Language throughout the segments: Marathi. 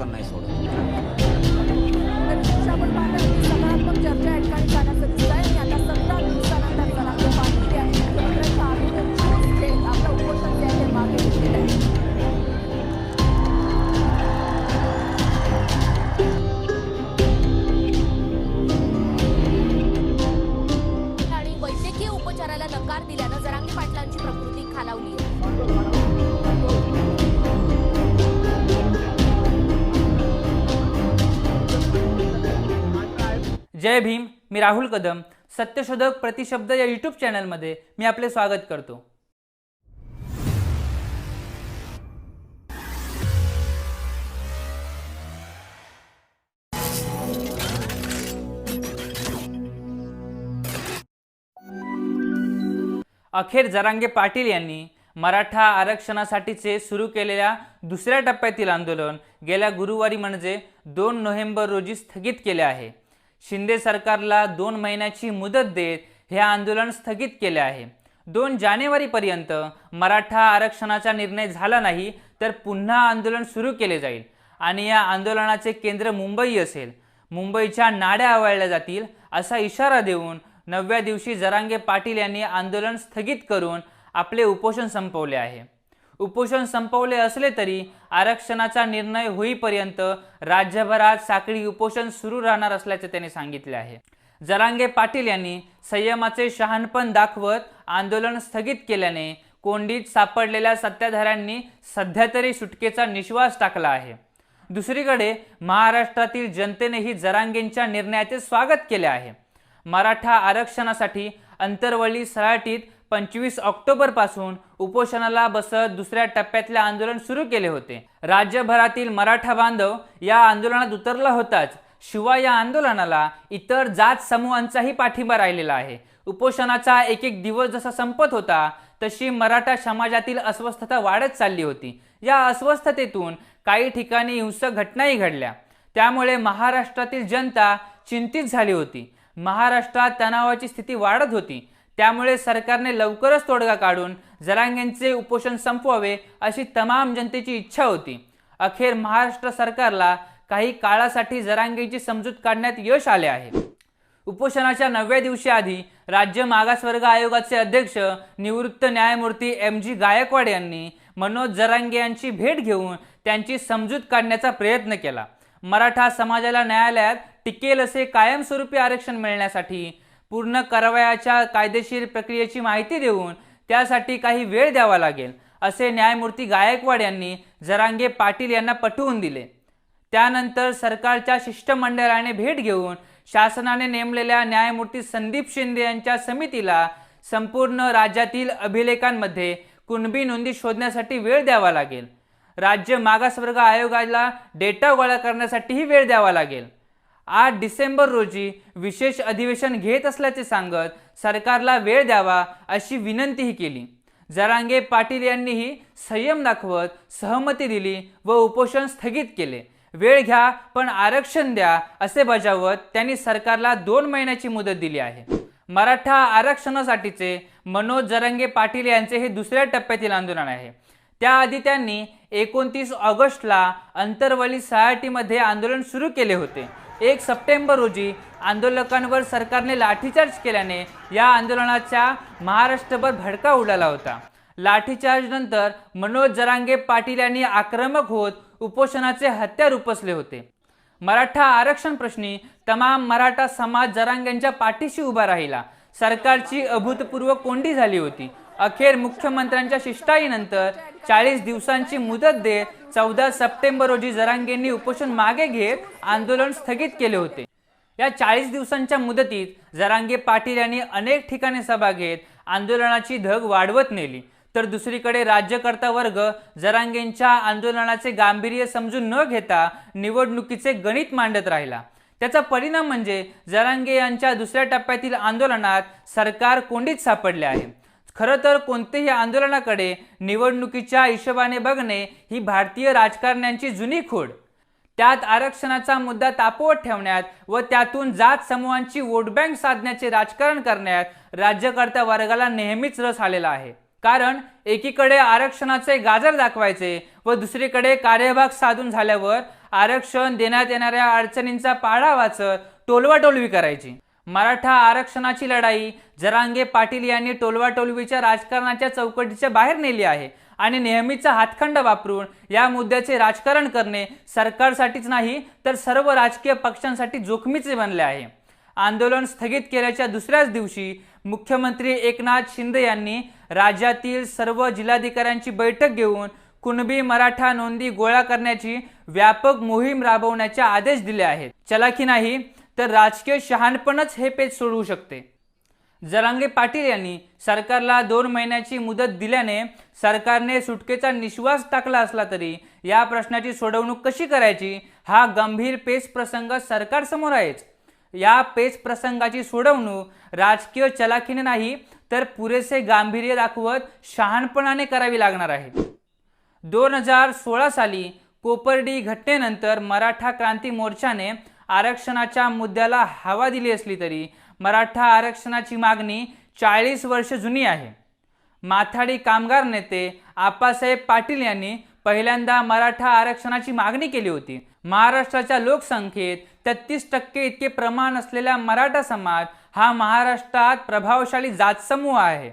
काम नाही सोडत. तर दिशाभूल पाहता सकारात्मक चर्चा या ठिकाणी झाल्याचं दिसतंय आणि आता 17 दिवसानंतर जरांगे पाटील यांनी मुख्यमंत्र्यांच्या आग्रह ठोस थेट आपलं उपोषण जे आहे ते मागे घेतलेलं आहे. आणि वैद्यकीय उपचाराला नकार दिल्यानं जरांगे पाटलांची प्रकृती खालावली आहे. जय भीम. मी राहुल कदम. सत्यशोधक प्रतिशब्द या यूट्यूब चॅनलमध्ये मी आपले स्वागत करतो. अखेर जरांगे पाटील यांनी मराठा आरक्षणासाठीचे सुरू केलेल्या दुसऱ्या टप्प्यातील आंदोलन गेल्या गुरुवारी म्हणजे 2 नोव्हेंबर रोजी स्थगित केले आहे. शिंदे सरकारला 2 महिन्याची मुदत देत हे आंदोलन स्थगित केले आहे. 2 जानेवारीपर्यंत मराठा आरक्षणाचा निर्णय झाला नाही तर पुन्हा आंदोलन सुरू केले जाईल आणि या आंदोलनाचे केंद्र मुंबई असेल. मुंबईच्या नाड्या आवळल्या जातील असा इशारा देऊन 9व्या दिवशी जरांगे पाटील यांनी आंदोलन स्थगित करून आपले उपोषण संपवले आहे. उपोषण संपवले असले तरी आरक्षणाचा निर्णय होईपर्यंत राज्यभरात साखळी उपोषण सुरू राहणार असल्याचे त्यांनी सांगितले आहे. जरांगे पाटील यांनी संयमाचे शहाणपण दाखवत आंदोलन स्थगित केल्याने कोंडीत सापडलेल्या सत्ताधाऱ्यांनी सध्या तरी सुटकेचा निश्वास टाकला आहे. दुसरीकडे महाराष्ट्रातील जनतेनेही जरांगेंच्या निर्णयाचे स्वागत केले आहे. मराठा आरक्षणासाठी अंतरवली सराटीत 25 ऑक्टोबर पासून उपोषणाला बसत दुसऱ्या टप्प्यातले आंदोलन सुरू केले होते. राज्यभरातील मराठा बांधव या आंदोलनात उतरला होताच. शिवाय या आंदोलनाला इतर जात समूहांचाही पाठिंबा राहिलेला आहे. उपोषणाचा एक एक दिवस जसा संपत होता तशी मराठा समाजातील अस्वस्थता वाढत चालली होती. या अस्वस्थतेतून काही ठिकाणी हिंसक घटनाही घडल्या. त्यामुळे महाराष्ट्रातील जनता चिंतित झाली होती. महाराष्ट्रात तणावाची स्थिती वाढत होती. त्यामुळे सरकारने लवकरच तोडगा काढून जरांगेंचे उपोषण संपवावे अशी तमाम जनतेची इच्छा होती. अखेर महाराष्ट्र सरकारला काही काळासाठी जरांगेंची समजूत काढण्यात यश आले आहे. उपोषणाच्या 9व्या दिवशी आधी राज्य मागासवर्ग आयोगाचे अध्यक्ष निवृत्त न्यायमूर्ती MG गायकवाड यांनी मनोज जरांगे यांची भेट घेऊन त्यांची समजूत काढण्याचा प्रयत्न केला. मराठा समाजाला न्यायालयात टिकेल असे कायमस्वरूपी आरक्षण मिळण्यासाठी पूर्ण कारवायाच्या कायदेशीर प्रक्रियेची माहिती देऊन त्यासाठी काही वेळ द्यावा लागेल असे न्यायमूर्ती गायकवाड यांनी जरांगे पाटील यांना पटवून दिले. त्यानंतर सरकारच्या शिष्टमंडळाने भेट घेऊन शासनाने नेमलेल्या न्यायमूर्ती संदीप शिंदे यांच्या समितीला संपूर्ण राज्यातील अभिलेखांमध्ये कुणबी नोंदी शोधण्यासाठी वेळ द्यावा लागेल. राज्य मागासवर्ग आयोगाला डेटा गोळा करण्यासाठीही वेळ द्यावा लागेल. 8 डिसेंबर रोजी विशेष अधिवेशन घेत असल्याचे सांगत सरकारला वेळ द्यावा अशी विनंतीही केली. जरांगे पाटील यांनीही संयम दाखवत सहमती दिली व उपोषण स्थगित केले. वेळ घ्या पण आरक्षण द्या असे बजावत त्यांनी सरकारला 2 महिन्याची मुदत दिली आहे. मराठा आरक्षणासाठीचे मनोज जरांगे पाटील यांचे हे दुसऱ्या टप्प्यातील आंदोलन आहे. त्याआधी त्यांनी 29 ऑगस्टला अंतरवली सराटीमध्ये आंदोलन सुरू केले होते. 1 सप्टेंबर रोजी आंदोलकांवर सरकारने लाठीचार्ज केल्याने या आंदोलनाचा महाराष्ट्रभर भडका उडाला होता. लाठीचार्जनंतर मनोज जरांगे पाटील यांनी आक्रमक होत उपोषणाचे हत्यार उपसले होते. मराठा आरक्षण प्रश्नी तमाम मराठा समाज जरांगेंच्या पाठीशी उभा राहिला. सरकारची अभूतपूर्व कोंडी झाली होती. अखेर मुख्यमंत्र्यांच्या शिष्टाईनंतर 40 दिवसांची मुदत देत 14 सप्टेंबर रोजी जरांगेंनी उपोषण मागे घेत आंदोलन स्थगित केले होते. या 40 दिवसांच्या मुदतीत जरांगे पाटील यांनी अनेक ठिकाणी सभा घेत आंदोलनाची धग वाढवत नेली. तर दुसरीकडे राज्यकर्ता वर्ग जरांगेंच्या आंदोलनाचे गांभीर्य समजून न घेता निवडणुकीचे गणित मांडत राहिला. त्याचा परिणाम म्हणजे जरांगे यांच्या दुसऱ्या टप्प्यातील आंदोलनात सरकार कोंडीत सापडले आहे. खरं तर कोणत्याही आंदोलनाकडे निवडणुकीच्या हिशोबाने बघणे ही भारतीय राजकारण्यांची जुनी खोड. त्यात आरक्षणाचा मुद्दा तापवत ठेवण्यात व त्यातून जात समूहांची वोट बँक साधण्याचे राजकारण करण्यात राज्यकर्ता वर्गाला नेहमीच रस आलेला आहे. कारण एकीकडे आरक्षणाचे गाजर दाखवायचे व दुसरीकडे कार्यभाग साधून झाल्यावर आरक्षण देण्यात येणाऱ्या अडचणींचा पाढा वाचत टोलवाटोलवी करायची. मराठा आरक्षणाची लढाई जरांगे पाटील यांनी टोलवाटोलवीच्या राजकारणाच्या चौकटीच्या बाहेर नेली आहे आणि नेहमीचा हातखंड वापरून या मुद्द्याचे राजकारण करणे सरकारसाठीच नाही तर सर्व राजकीय पक्षांसाठी जोखमीचे बनले आहे. आंदोलन स्थगित केल्याच्या दुसऱ्याच दिवशी मुख्यमंत्री एकनाथ शिंदे यांनी राज्यातील सर्व जिल्हाधिकाऱ्यांची बैठक घेऊन कुणबी मराठा नोंदी गोळा करण्याची व्यापक मोहीम राबवण्याचे आदेश दिले आहेत. चलाखी नाही तर राजकीय शहाणपणच हे पेच सोडवू शकते. जरांगे पाटील यांनी सरकारला 2 महिन्याची मुदत दिल्याने सरकारने सुटकेचा निश्वास टाकला असला तरी या प्रश्नाची सोडवणूक कशी करायची हा गंभीर पेच प्रसंग सरकारसमोर आहेच. या पेच प्रसंगाची सोडवणूक राजकीय चलाखीने नाही तर पुरेसे गांभीर्य दाखवत शहाणपणाने करावी लागणार आहे. 2016 साली कोपर्डी घटनेनंतर मराठा क्रांती मोर्चाने आरक्षणाच्या मुद्द्याला हवा दिली असली तरी मराठा आरक्षणाची मागणी 40 वर्ष जुनी आहे. माथाडी कामगार नेते आप्पासाहेब पाटील यांनी पहिल्यांदा मराठा आरक्षणाची मागणी केली होती. महाराष्ट्राच्या लोकसंख्येत 33% इतके प्रमाण असलेला मराठा समाज हा महाराष्ट्रात प्रभावशाली जातसमूह आहे.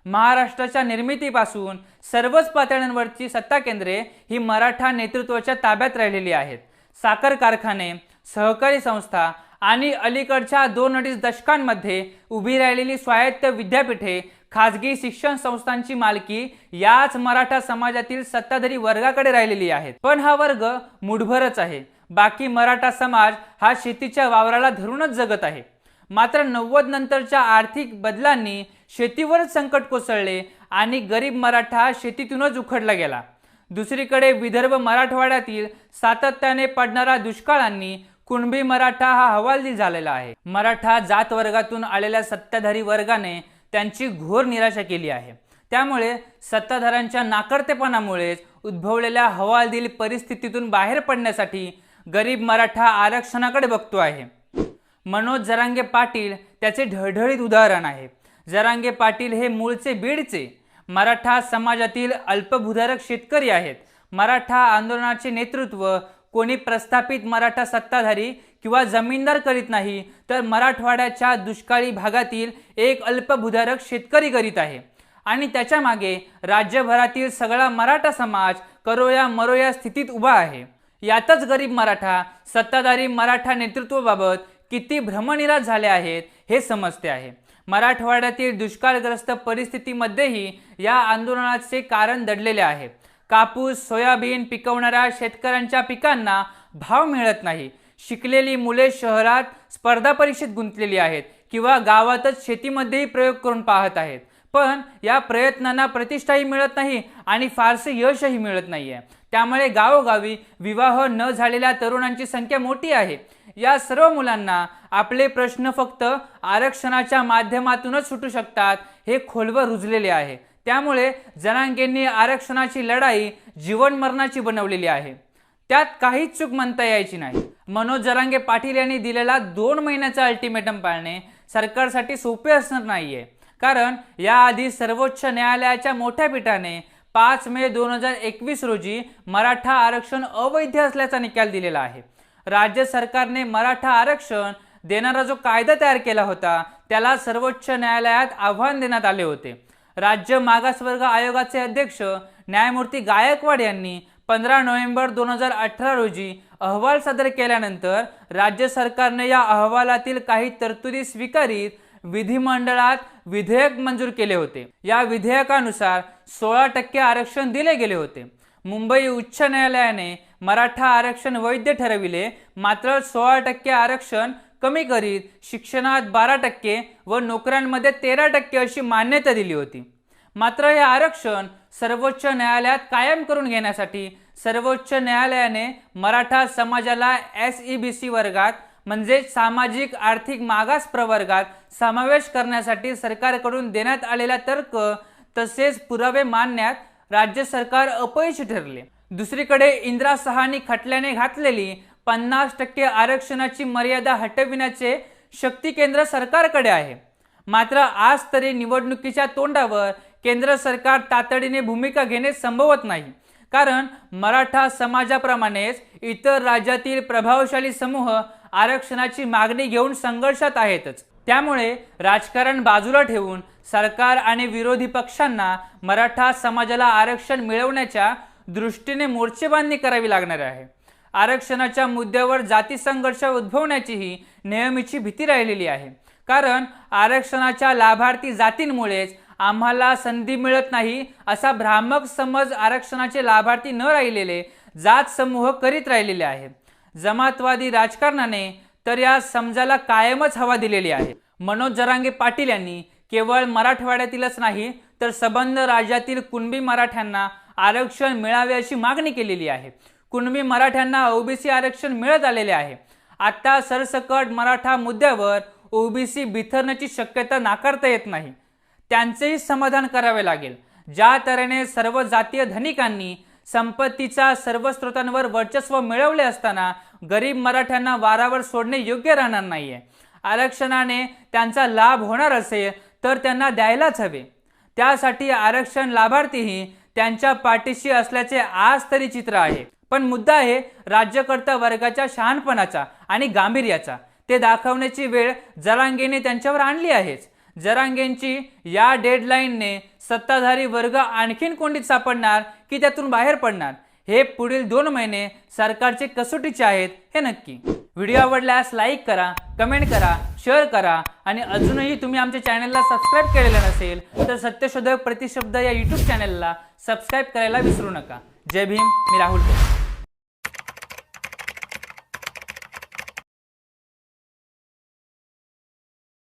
महाराष्ट्राच्या निर्मितीपासून सर्वच पातळ्यांवरची सत्ता केंद्रे ही मराठा नेतृत्वाच्या ताब्यात राहिलेली आहेत. साखर कारखाने, सहकारी संस्था आणि अलीकडच्या 2-2.5 दशकांमध्ये उभी राहिलेली स्वायत्त विद्यापीठे, खाजगी शिक्षण संस्थांची मालकी याच मराठा समाजातील सत्ताधारी वर्गाकडे राहिलेली आहेत. पण हा वर्ग मुठभरच आहे. बाकी मराठा समाज हा शेतीच्या वावराला धरूनच जगत आहे. मात्र 90 नंतरच्या आर्थिक बदलांनी शेतीवरच संकट कोसळले आणि गरीब मराठा शेतीतूनच उखडला गेला. दुसरीकडे विदर्भ मराठवाड्यातील सातत्याने पडणारा दुष्काळांनी कुणबी मराठा हा हवालदिल झालेला आहे. मराठा जात वर्गातून आलेल्या सत्ताधारी वर्गाने त्यांची घोर निराशा केली आहे. त्यामुळे सत्ताधाऱ्यांच्या नाकर्तेपणामुळेच उद्भवलेल्या हवालदिल परिस्थितीतून बाहेर पडण्यासाठी गरीब मराठा आरक्षणाकडे बघतो आहे. मनोज जरांगे पाटील त्याचे ढळढळीत उदाहरण आहे. जरांगे पाटील हे मूळचे बीडचे मराठा समाजातील अल्पभूधारक शेतकरी आहेत. मराठा आंदोलनाचे नेतृत्व कोणी प्रस्थापित मराठा सत्ताधारी किंवा जमीनदार करीत नाही तर मराठवाड्याच्या दुष्काळी भागातील एक अल्पभूधारक शेतकरी करीत आहे आणि त्याच्या मागे राज्यभरातील सगळा मराठा समाज करोया मरोया स्थितीत उभा आहे. यातच गरीब मराठा सत्ताधारी मराठा नेतृत्वाबाबत किती भ्रमनिराश झाले आहेत हे समजते आहे. मराठवाड्यातील दुष्काळग्रस्त परिस्थितीमध्येही या आंदोलनाचे कारण दडलेले आहे. कापूस, सोयाबीन पिकवणाऱ्या शेतकऱ्यांच्या पिकांना भाव मिळत नाही. शिकलेली मुले शहरात स्पर्धा परीक्षेत गुंतलेली आहेत किंवा गावातच शेतीमध्येही प्रयोग करून पाहत आहेत. पण या प्रयत्नांना प्रतिष्ठाही मिळत नाही आणि फारसे यशही मिळत नाहीये. त्यामुळे गावोगावी विवाह न झालेल्या तरुणांची संख्या मोठी आहे. या सर्व मुलांना आपले प्रश्न फक्त आरक्षणाच्या माध्यमातूनच सुटू शकतात हे खोलवर रुजलेले आहे. त्यामुळे जरांगेंनी आरक्षणाची लढाई जीवन मरणाची बनवलेली आहे. त्यात काहीच चूक म्हणता यायची नाही. मनोज जरांगे पाटील यांनी दिलेला 2 महिन्याचा अल्टिमेटम पाळणे सरकारसाठी सोपे असणार नाहीये. कारण याआधी सर्वोच्च न्यायालयाच्या मोठ्या पीठाने 5 मे 2021 रोजी मराठा आरक्षण अवैध असल्याचा निकाल दिलेला आहे. राज्य सरकारने मराठा आरक्षण देणारा जो कायदा तयार केला होता त्याला सर्वोच्च न्यायालयात आव्हान देण्यात आले होते. राज्य मागासवर्ग आयोगाचे अध्यक्ष न्यायमूर्ती गायकवाड यांनी 15 नोव्हेंबर 2018 रोजी अहवाल सादर केल्यानंतर राज्य सरकारने या अहवालातील काही तरतुदी स्वीकारीत विधिमंडळात विधेयक मंजूर केले होते. या विधेयकानुसार 16% आरक्षण दिले गेले होते. मुंबई उच्च न्यायालयाने मराठा आरक्षण वैध ठरविले. मात्र 16% आरक्षण कमी करीत शिक्षणात 12% व नोकऱ्यांमध्ये 13% अशी मान्यता दिली होती. मात्र हे आरक्षण सर्वोच्च न्यायालयात कायम करून घेण्यासाठी सर्वोच्च न्यायालयाने मराठा समाजाला SEBC वर्गात म्हणजे सामाजिक आर्थिक मागास प्रवर्गात समावेश करण्यासाठी सरकारकडून देण्यात आलेला तर्क तसेच पुरावे मानण्यात राज्य सरकार अपयशी ठरले. दुसरीकडे इंदिरा साहानी खटल्याने घातलेली 50% आरक्षणाची मर्यादा हटविण्याचे शक्ती केंद्र सरकारकडे आहे. मात्र आज तरी निवडणुकीच्या तोंडावर केंद्र सरकार तातडीने भूमिका घेणे संभवत नाही. कारण मराठा समाजाप्रमाणेच इतर राज्यातील प्रभावशाली समूह आरक्षणाची मागणी घेऊन संघर्षात आहेतच। त्यामुळे राजकारण बाजूला ठेवून सरकार आणि विरोधी पक्षांना मराठा समाजाला आरक्षण मिळवण्याच्या दृष्टीने मोर्चेबांधणी करावी लागणार आहे। आरक्षणाच्या मुद्द्यावर जाती संघर्ष उद्भवण्याचीही नेहमीची भीती राहिलेली आहे, कारण आरक्षणाच्या लाभार्थी जातींमुळेच आम्हाला संधी मिळत नाही असा भ्रामक समज आरक्षणाचे लाभार्थी न राहिलेले जात समूह करीत राहिलेले आहे। जमातवादी राजकारणाने तर या समजाला कायमच हवा दिलेली आहे। मनोज जरांगे पाटील यांनी केवळ मराठवाड्यातीलच नाही तर संबंध राज्यातील कुणबी मराठ्यांना आरक्षण मिळावे अशी मागणी केलेली आहे। कुणबी मराठ्यांना ओबीसी आरक्षण मिळत आलेले आहे। आता सरसकट मराठा मुद्द्यावर ओबीसी बिथरण्याची शक्यता नाकारता येत नाही, त्यांचेही समाधान करावे लागेल। ज्या तऱ्हेने सर्व जातीय धनिकांनी संपत्तीचा सर्व स्रोतांवर वर्चस्व मिळवले असताना गरीब मराठ्यांना वारावर सोडणे योग्य राहणार नाहीये। आरक्षणाने त्यांचा लाभ होणार असेल तर त्यांना द्यायलाच हवे। त्यासाठी आरक्षण लाभार्थीही त्यांच्या पाठीशी असल्याचे आज तरी चित्र आहे। पण मुद्दा आहे राज्यकर्ता वर्गाच्या शहाणपणाचा आणि गांभीर्याचा। ते दाखवण्याची वेळ जरांगेने त्यांच्यावर आणली आहेच। जरांगेंची या डेडलाईनने सत्ताधारी वर्ग आणखीन कोंडीत सापडणार की त्यातून बाहेर पडणार, हे पुढील 2 महिने सरकारचे कसोटीचे आहेत हे नक्की। व्हिडिओ आवडल्यास लाईक करा, कमेंट करा, शेअर करा आणि अजूनही तुम्ही आमच्या चॅनलला सबस्क्राईब केलेलं नसेल तर सत्यशोधक प्रतिशब्द या यूट्यूब चॅनलला सबस्क्राईब करायला विसरू नका। जय भीम, मी राहुल।